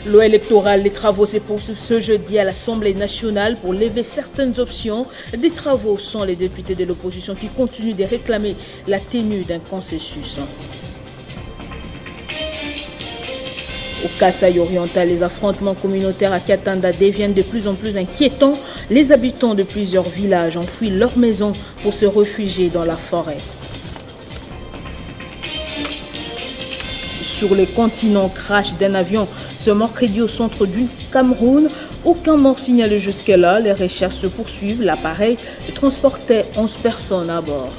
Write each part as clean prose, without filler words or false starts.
Loi électorale, les travaux se poursuivent ce jeudi à l'Assemblée nationale pour lever certaines options. Des travaux sont les députés de l'opposition qui continuent de réclamer la tenue d'un consensus. Au Kasaï oriental, les affrontements communautaires à Katanda deviennent de plus en plus inquiétants. Les habitants de plusieurs villages ont fui leur maison pour se réfugier dans la forêt. Sur le continent, crash d'un avion ce mercredi au centre du Cameroun. Aucun mort signalé jusque-là. Les recherches se poursuivent. L'appareil transportait 11 personnes à bord.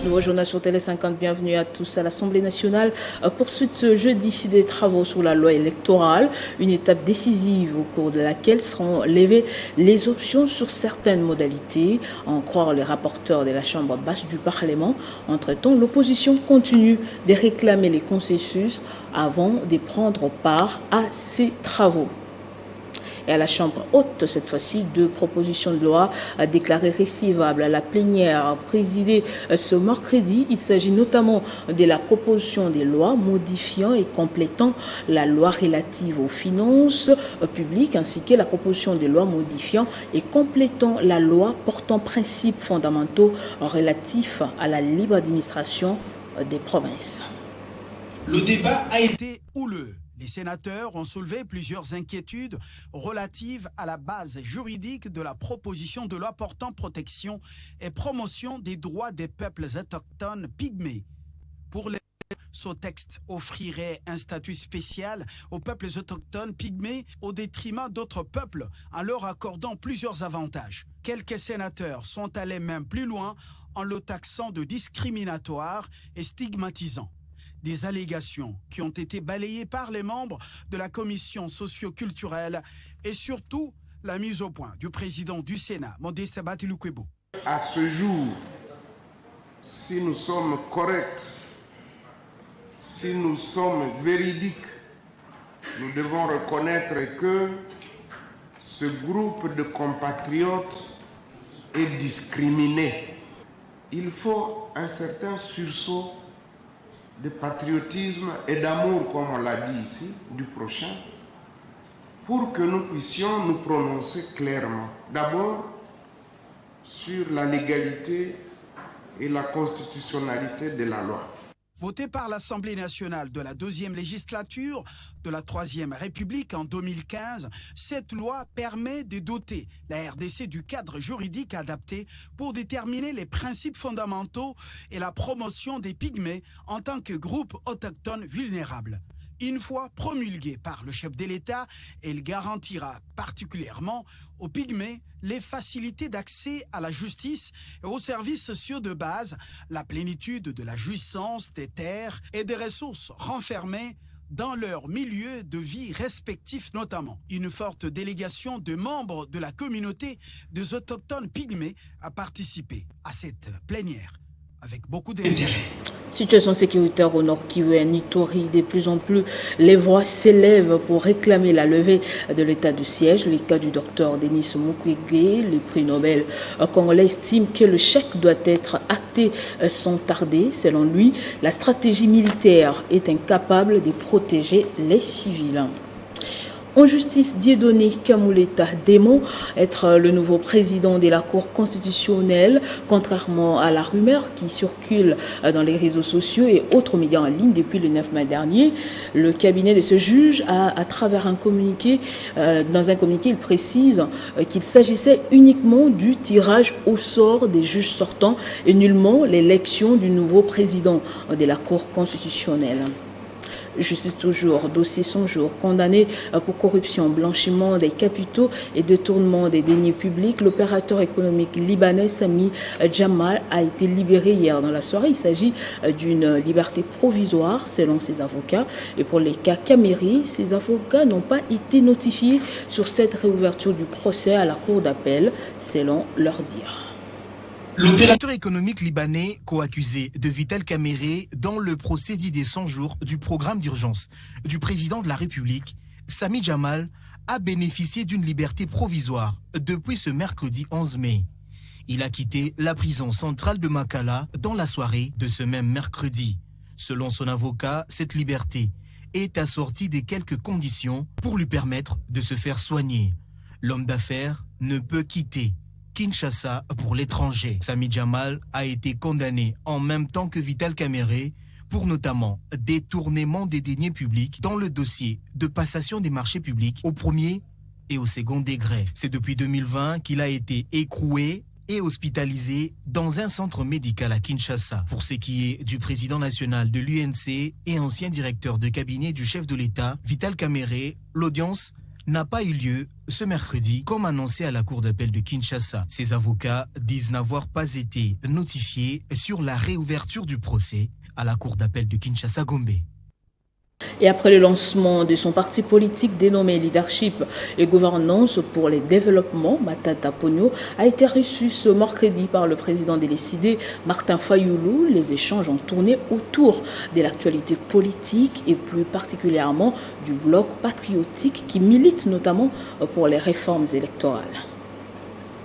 Nouveau journal sur Télé 50, bienvenue à tous à l'Assemblée nationale. Poursuite ce jeudi des travaux sur la loi électorale, une étape décisive au cours de laquelle seront levées les options sur certaines modalités, à en croire les rapporteurs de la Chambre basse du Parlement. Entre-temps, l'opposition continue de réclamer les consensus avant de prendre part à ces travaux. Et à la Chambre haute, cette fois-ci, deux propositions de loi déclarées récivables à la plénière présidée ce mercredi. Il s'agit notamment de la proposition des lois modifiant et complétant la loi relative aux finances publiques, ainsi que la proposition des lois modifiant et complétant la loi portant principes fondamentaux relatifs à la libre administration des provinces. Le débat a été houleux. Les sénateurs ont soulevé plusieurs inquiétudes relatives à la base juridique de la proposition de loi portant protection et promotion des droits des peuples autochtones pygmées. Pour les ce texte offrirait un statut spécial aux peuples autochtones pygmées au détriment d'autres peuples en leur accordant plusieurs avantages. Quelques sénateurs sont allés même plus loin en le taxant de discriminatoire et stigmatisant. Des allégations qui ont été balayées par les membres de la commission socio-culturelle et surtout la mise au point du président du Sénat, Modeste Batiloukwebo. À ce jour, si nous sommes corrects, si nous sommes véridiques, nous devons reconnaître que ce groupe de compatriotes est discriminé. Il faut un certain sursaut de patriotisme et d'amour, comme on l'a dit ici, du prochain, pour que nous puissions nous prononcer clairement. D'abord, sur la légalité et la constitutionnalité de la loi. Votée par l'Assemblée nationale de la 2e législature de la 3e République en 2015, cette loi permet de doter la RDC du cadre juridique adapté pour déterminer les principes fondamentaux et la promotion des pygmées en tant que groupe autochtone vulnérable. Une fois promulguée par le chef de l'État, elle garantira particulièrement aux pygmées les facilités d'accès à la justice et aux services sociaux de base, la plénitude de la jouissance des terres et des ressources renfermées dans leur milieu de vie respectif notamment. Une forte délégation de membres de la communauté des autochtones pygmées a participé à cette plénière avec beaucoup d'intérêt. Situation sécuritaire au Nord Kivu et à Nitori, de plus en plus, les voix s'élèvent pour réclamer la levée de l'état de siège. Les cas du docteur Denis Mukwege, le prix Nobel congolais, estime que le chèque doit être acté sans tarder. Selon lui, la stratégie militaire est incapable de protéger les civils. En justice, Dieudonné Kamuleta dément être le nouveau président de la Cour constitutionnelle, contrairement à la rumeur qui circule dans les réseaux sociaux et autres médias en ligne depuis le 9 mai dernier. Le cabinet de ce juge à travers un communiqué, dans un communiqué, il précise qu'il s'agissait uniquement du tirage au sort des juges sortants et nullement l'élection du nouveau président de la Cour constitutionnelle. Justice toujours, dossier 100 jours, condamné pour corruption, blanchiment des capitaux et détournement des deniers publics. L'opérateur économique libanais Sami Jamal a été libéré hier dans la soirée. Il s'agit d'une liberté provisoire selon ses avocats. Et pour les cas Cameri, ses avocats n'ont pas été notifiés sur cette réouverture du procès à la cour d'appel selon leur dire. L'opérateur économique libanais co-accusé de Vital Caméré dans le procès dit des 100 jours du programme d'urgence du président de la République, Sami Jamal, a bénéficié d'une liberté provisoire depuis ce mercredi 11 mai. Il a quitté la prison centrale de Makala dans la soirée de ce même mercredi. Selon son avocat, cette liberté est assortie de quelques conditions pour lui permettre de se faire soigner. L'homme d'affaires ne peut quitter Kinshasa pour l'étranger. Samy Jamal a été condamné en même temps que Vital Kamerhe pour notamment détournement des deniers publics dans le dossier de passation des marchés publics au premier et au second degré. C'est depuis 2020 qu'il a été écroué et hospitalisé dans un centre médical à Kinshasa. Pour ce qui est du président national de l'UNC et ancien directeur de cabinet du chef de l'État, Vital Kamerhe, l'audience n'a pas eu lieu ce mercredi, comme annoncé à la Cour d'appel de Kinshasa. Ses avocats disent n'avoir pas été notifiés sur la réouverture du procès à la Cour d'appel de Kinshasa-Gombe. Et après le lancement de son parti politique dénommé Leadership et Gouvernance pour le Développement, Matata Ponyo a été reçu ce mercredi par le président de l'ECD, Martin Fayulu. Les échanges ont tourné autour de l'actualité politique et plus particulièrement du bloc patriotique qui milite notamment pour les réformes électorales.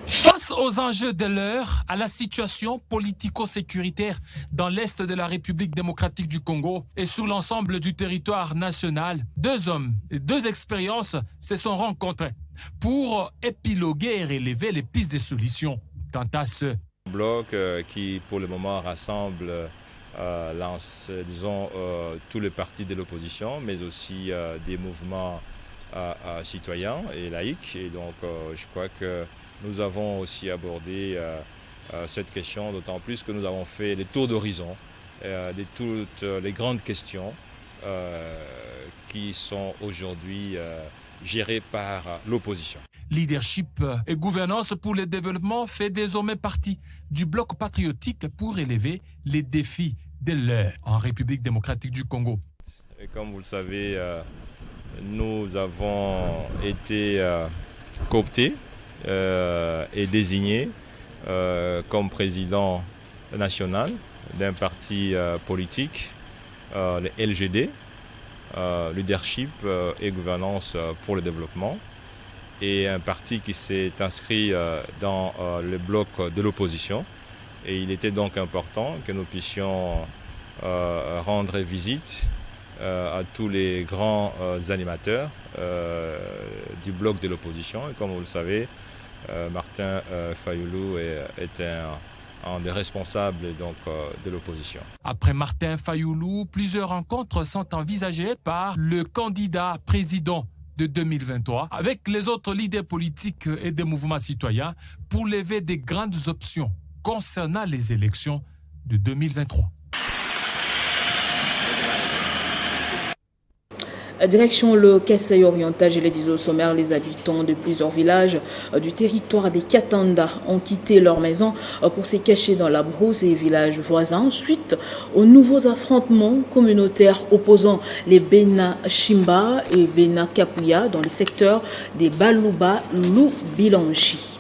Face aux enjeux de l'heure, à la situation politico-sécuritaire dans l'est de la République démocratique du Congo et sur l'ensemble du territoire national, deux hommes et deux expériences se sont rencontrés pour épiloguer et relever les pistes de solutions. Quant à ce bloc qui, pour le moment, rassemble tous les partis de l'opposition, mais aussi des mouvements citoyens et laïcs. Et donc, je crois que nous avons aussi abordé cette question, d'autant plus que nous avons fait les tours d'horizon de toutes les grandes questions qui sont aujourd'hui gérées par l'opposition. Leadership et gouvernance pour le développement fait désormais partie du bloc patriotique pour élever les défis de l'heure en République démocratique du Congo. Et comme vous le savez, nous avons été cooptés est désigné comme président national d'un parti politique, le LGD, Leadership et Gouvernance pour le Développement, et un parti qui s'est inscrit dans le bloc de l'opposition. Et il était donc important que nous puissions rendre visite à tous les grands animateurs du bloc de l'opposition. Et comme vous le savez, Martin Fayulu est un des responsables donc, de l'opposition. Après Martin Fayulu, plusieurs rencontres sont envisagées par le candidat président de 2023 avec les autres leaders politiques et des mouvements citoyens pour lever des grandes options concernant les élections de 2023. Direction le Kasaï oriental, je l'ai dit au sommaire, les habitants de plusieurs villages du territoire des Katanda ont quitté leur maison pour se cacher dans la brousse et villages voisins suite aux nouveaux affrontements communautaires opposant les Bena Shimba et Bena Kapuya dans le secteur des Baluba Lubilanji.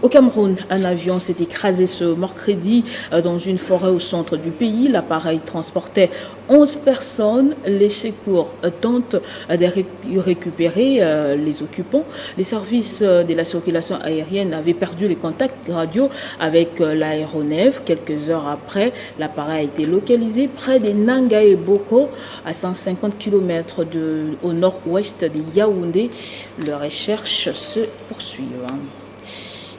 Au Cameroun, un avion s'est écrasé ce mercredi dans une forêt au centre du pays. L'appareil transportait 11 personnes. Les secours tentent de récupérer les occupants. Les services de la circulation aérienne avaient perdu le contact radio avec l'aéronef. Quelques heures après, l'appareil a été localisé près de Nangae Boko, à 150 km au nord-ouest de Yaoundé. Les recherches se poursuivent.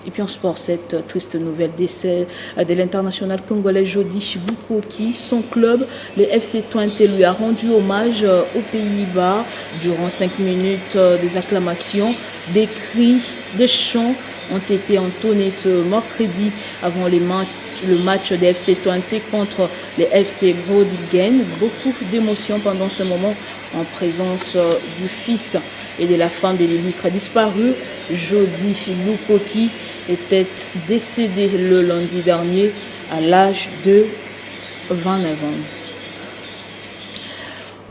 Et puis en sport, cette triste nouvelle décès de l'international congolais Jody Bukoki. Son club, le FC Twente, lui a rendu hommage aux Pays-Bas durant 5 minutes. Des acclamations, des cris, des chants ont été entonnés ce mercredi avant le match des FC Twente contre les FC Groningen. Beaucoup d'émotions pendant ce moment en présence du fils et de la femme de l'illustre disparu. Jody Bukoki était décédé le lundi dernier à l'âge de 29 ans.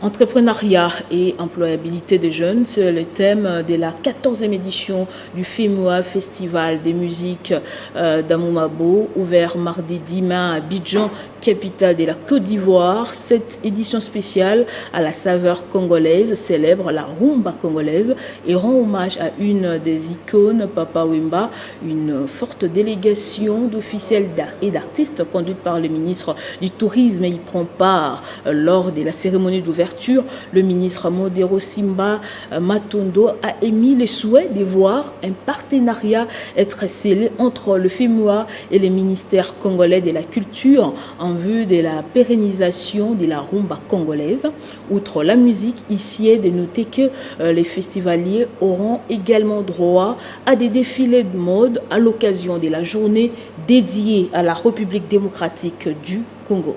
Entrepreneuriat et employabilité des jeunes, c'est le thème de la 14e édition du FEMUA, Festival des musiques d'Amoumabo, ouvert mardi 10 mai à Abidjan, capitale de la Côte d'Ivoire. Cette édition spéciale à la saveur congolaise célèbre la rumba congolaise et rend hommage à une des icônes, Papa Wemba. Une forte délégation d'officiels et d'artistes conduite par le ministre du Tourisme y prend part lors de la cérémonie d'ouverture d'ouverture, le ministre Modero Simba Matondo a émis le souhait de voir un partenariat être scellé entre le FEMUA et le ministère congolais de la Culture en vue de la pérennisation de la rumba congolaise. Outre la musique, ici est de noter que les festivaliers auront également droit à des défilés de mode à l'occasion de la journée dédiée à la République démocratique du Congo.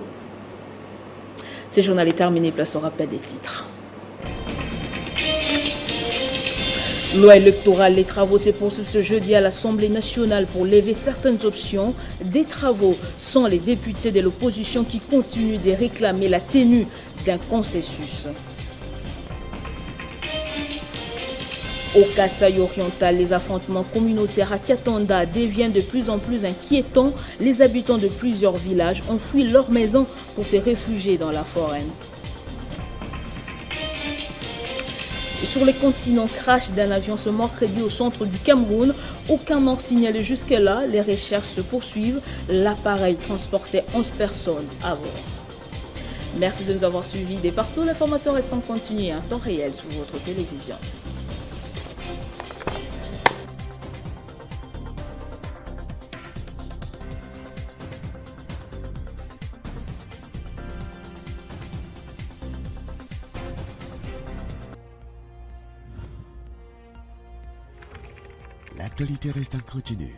Ce journal est terminé, place au rappel des titres. Loi électorale, les travaux se poursuivent ce jeudi à l'Assemblée nationale pour lever certaines options des travaux sans les députés de l'opposition qui continuent de réclamer la tenue d'un consensus. Au Kasaï oriental, les affrontements communautaires à Katanda deviennent de plus en plus inquiétants. Les habitants de plusieurs villages ont fui leur maison pour se réfugier dans la forêt. Et sur le continent, crash d'un avion ce mercredi au centre du Cameroun. Aucun mort signalé jusque-là. Les recherches se poursuivent. L'appareil transportait 11 personnes à bord. Merci de nous avoir suivis. De partout, l'information reste en continu en temps réel sur votre télévision. L'actualité reste en continu.